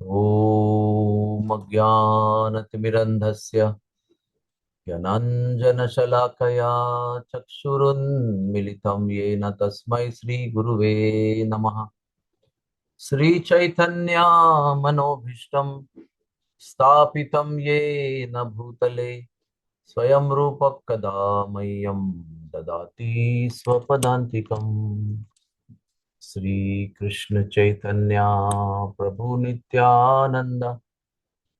ॐ अज्ञानतिमिरन्धस्य ज्ञानाञ्जनशलाकया चक्षुरुन्मिलितं येन तस्मै श्रीगुरुवे नमः। श्रीचैतन्या मनोभीष्टं स्थापितं येन भूतले स्वयं रूपः कदा मह्यं ददाति स्वपदान्तिकम्। श्रीकृष्ण चैतन्या प्रभु नित्यानंद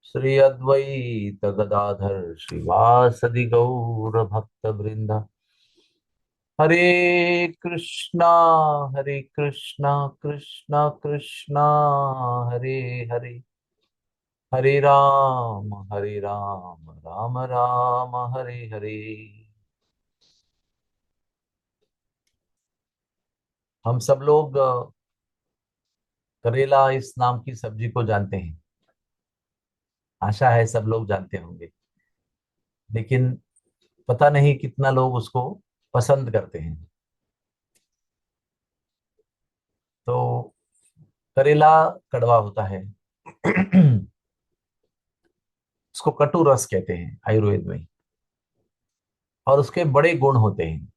श्री अद्वैत गदाधर श्रीवासदि गौर भक्त वृंद। हरे कृष्णा कृष्णा कृष्णा हरे हरे, हरे राम राम राम हरे हरे। हम सब लोग करेला इस नाम की सब्जी को जानते हैं। आशा है सब लोग जानते होंगे, लेकिन पता नहीं कितना लोग उसको पसंद करते हैं। तो करेला कड़वा होता है। उसको कटु रस कहते हैं आयुर्वेद में, और उसके बड़े गुण होते हैं।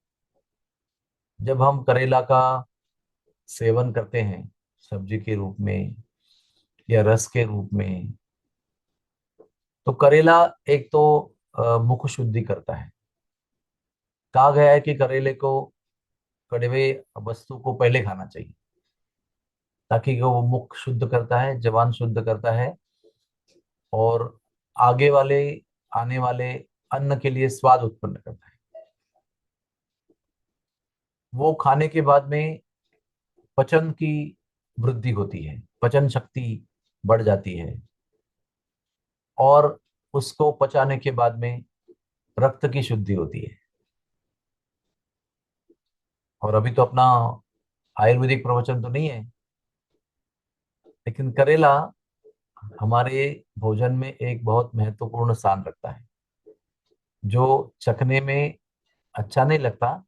जब हम करेला का सेवन करते हैं सब्जी के रूप में या रस के रूप में, तो करेला एक तो मुख शुद्धि करता है। कहा गया है कि करेले को, कड़वे वस्तु को पहले खाना चाहिए, ताकि वो मुख शुद्ध करता है, जबान शुद्ध करता है, और आगे वाले आने वाले अन्न के लिए स्वाद उत्पन्न करता है। वो खाने के बाद में पचन की वृद्धि होती है, पचन शक्ति बढ़ जाती है, और उसको पचाने के बाद में रक्त की शुद्धि होती है। और अभी तो अपना आयुर्वेदिक प्रवचन तो नहीं है, लेकिन करेला हमारे भोजन में एक बहुत महत्वपूर्ण स्थान रखता है, जो चखने में अच्छा नहीं लगता,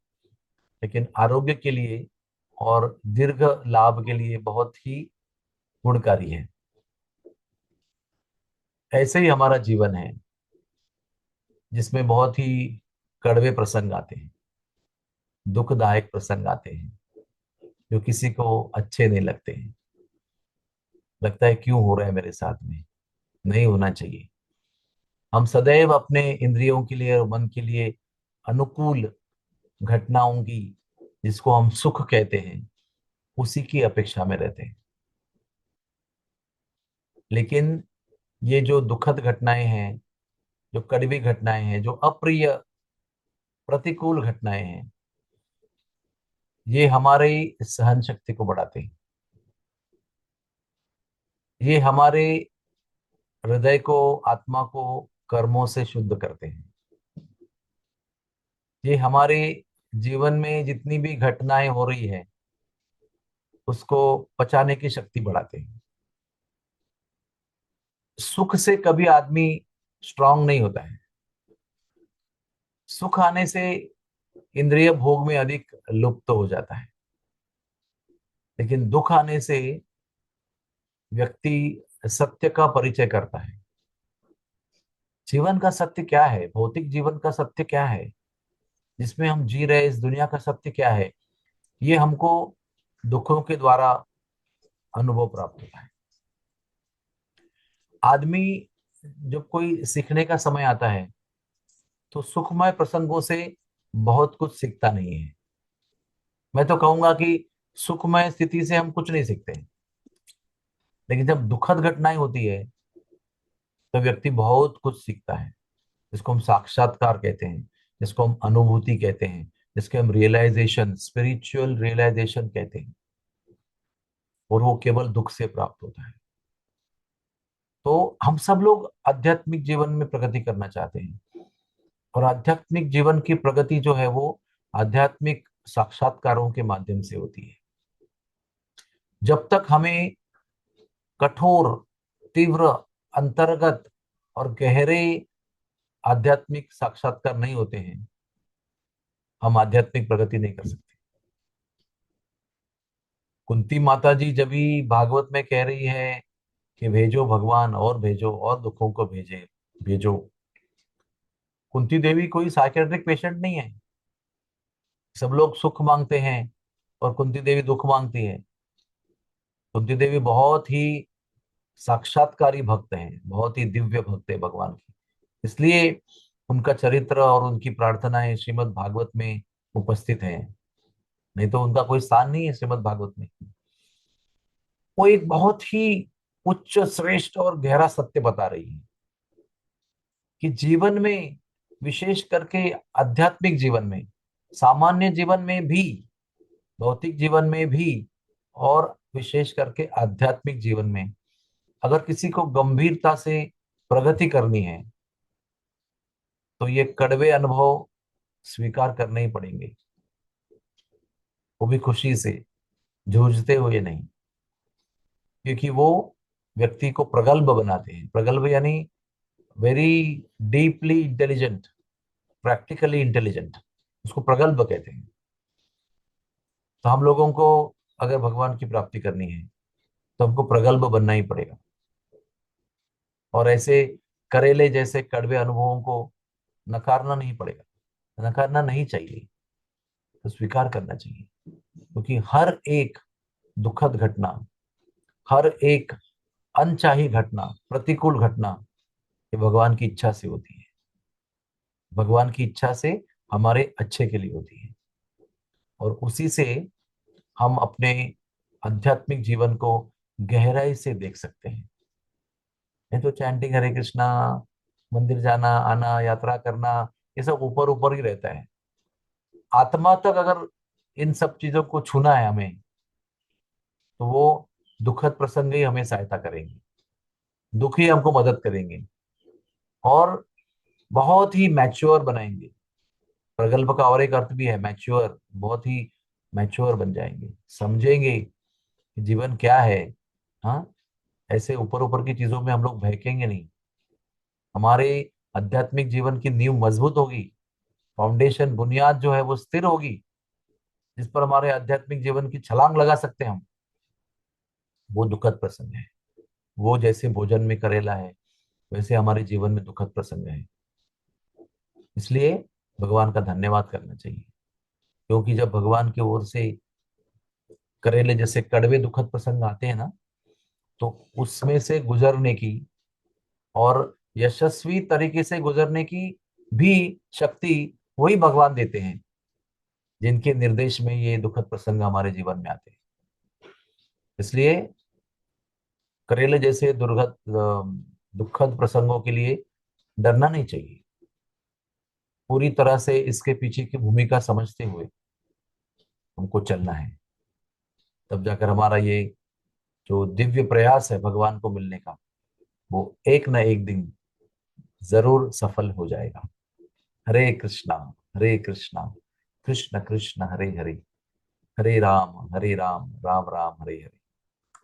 लेकिन आरोग्य के लिए और दीर्घ लाभ के लिए बहुत ही गुणकारी है। ऐसे ही हमारा जीवन है, जिसमें बहुत ही कड़वे प्रसंग आते हैं, दुखदायक प्रसंग आते हैं, जो किसी को अच्छे नहीं लगते हैं। लगता है क्यों हो रहा है मेरे साथ में, नहीं होना चाहिए। हम सदैव अपने इंद्रियों के लिए और मन के लिए अनुकूल घटनाओं की, जिसको हम सुख कहते हैं, उसी की अपेक्षा में रहते हैं। लेकिन ये जो दुखद घटनाएं हैं, जो कड़वी घटनाएं हैं, जो अप्रिय प्रतिकूल घटनाएं हैं, ये हमारे सहन शक्ति को बढ़ाते हैं। ये हमारे हृदय को, आत्मा को कर्मों से शुद्ध करते हैं। ये हमारे जीवन में जितनी भी घटनाएं हो रही है, उसको पचाने की शक्ति बढ़ाते हैं। सुख से कभी आदमी स्ट्रांग नहीं होता है। सुख आने से इंद्रिय भोग में अधिक लुप्त हो जाता है, लेकिन दुख आने से व्यक्ति सत्य का परिचय करता है। जीवन का सत्य क्या है, भौतिक जीवन का सत्य क्या है, जिसमें हम जी रहे इस दुनिया का सत्य क्या है, ये हमको दुखों के द्वारा अनुभव प्राप्त होता है। आदमी जब कोई सीखने का समय आता है, तो सुखमय प्रसंगों से बहुत कुछ सीखता नहीं है। मैं तो कहूंगा कि सुखमय स्थिति से हम कुछ नहीं सीखते, लेकिन जब दुखद घटनाएं होती है, तो व्यक्ति बहुत कुछ सीखता है, जिसको हम साक्षात्कार कहते हैं, जिसको हम अनुभूति कहते हैं, जिसके हम रियलाइजेशन, स्पिरिचुअल रियलाइजेशन कहते हैं। और वो केवल दुख से प्राप्त होता है। तो हम सब लोग आध्यात्मिक जीवन में प्रगति करना चाहते हैं, और आध्यात्मिक जीवन की प्रगति जो है वो आध्यात्मिक साक्षात्कारों के माध्यम से होती है। जब तक हमें कठोर, तीव्र, अंतर्गत और गहरे आध्यात्मिक साक्षात्कार नहीं होते हैं, हम आध्यात्मिक प्रगति नहीं कर सकते। कुंती माता जी जब भी भागवत में कह रही है कि भेजो भगवान, और भेजो, और दुखों को भेजे, भेजो। कुंती देवी कोई साइकेट्रिक पेशेंट नहीं है। सब लोग सुख मांगते हैं और कुंती देवी दुख मांगती है। कुंती देवी बहुत ही साक्षात्कारी भक्त हैं, बहुत ही दिव्य भक्त है भगवान की। इसलिए उनका चरित्र और उनकी प्रार्थनाएं श्रीमद् भागवत में उपस्थित हैं। नहीं तो उनका कोई स्थान नहीं है श्रीमद् भागवत में। वो एक बहुत ही उच्च, श्रेष्ठ और गहरा सत्य बता रही है कि जीवन में, विशेष करके आध्यात्मिक जीवन में, सामान्य जीवन में भी, भौतिक जीवन में भी, और विशेष करके आध्यात्मिक जीवन में, अगर किसी को गंभीरता से प्रगति करनी है तो ये कड़वे अनुभव स्वीकार करने ही पड़ेंगे। वो भी खुशी से, जूझते हुए नहीं। क्योंकि वो व्यक्ति को प्रगल्भ बनाते हैं। प्रगल्भ यानी very deeply intelligent, practically intelligent, उसको प्रगल्भ कहते हैं। तो हम लोगों को अगर भगवान की प्राप्ति करनी है तो हमको प्रगल्भ बनना ही पड़ेगा। और ऐसे करेले जैसे कड़वे अनुभवों को नकारना नहीं पड़ेगा, नकारना नहीं चाहिए, तो स्वीकार करना चाहिए। क्योंकि हर एक दुखद घटना, हर एक अनचाही घटना, प्रतिकूल घटना, ये भगवान की इच्छा से होती है। भगवान की इच्छा से हमारे अच्छे के लिए होती है। और उसी से हम अपने आध्यात्मिक जीवन को गहराई से देख सकते हैं। नहीं तो चैंटिंग हरे कृष्णा, मंदिर जाना आना, यात्रा करना, ये सब ऊपर ऊपर ही रहता है। आत्मा तक अगर इन सब चीजों को छूना है हमें, तो वो दुखद प्रसंग ही हमें सहायता करेंगे, दुख ही हमको मदद करेंगे, और बहुत ही मैच्योर बनाएंगे। प्रगल्भ का और एक अर्थ भी है मैच्योर, बहुत ही मैच्योर बन जाएंगे, समझेंगे कि जीवन क्या है। हाँ, ऐसे ऊपर ऊपर की चीजों में हम लोग बहकेंगे नहीं। हमारे आध्यात्मिक जीवन की नींव मजबूत होगी, फाउंडेशन, बुनियाद जो है वो स्थिर होगी, जिस पर हमारे आध्यात्मिक जीवन की छलांग लगा सकते हैं हम। वो दुखद प्रसंग है। वो जैसे भोजन में करेला है, वैसे हमारे जीवन में दुखद प्रसंग है। इसलिए भगवान का धन्यवाद करना चाहिए। क्योंकि जब भगवान की ओर से करेले जैसे कड़वे दुखद प्रसंग आते हैं ना, तो उसमें से गुजरने की, और यशस्वी तरीके से गुजरने की भी शक्ति वही भगवान देते हैं, जिनके निर्देश में ये दुखद प्रसंग हमारे जीवन में आते हैं। इसलिए करेले जैसे दुखद प्रसंगों के लिए डरना नहीं चाहिए। पूरी तरह से इसके पीछे की भूमिका समझते हुए हमको चलना है। तब जाकर हमारा ये जो दिव्य प्रयास है भगवान को मिलने का, वो एक न एक दिन जरूर सफल हो जाएगा। हरे कृष्णा, हरे कृष्णा, कृष्ण कृष्ण हरे हरे, हरे राम राम राम, हरे हरे।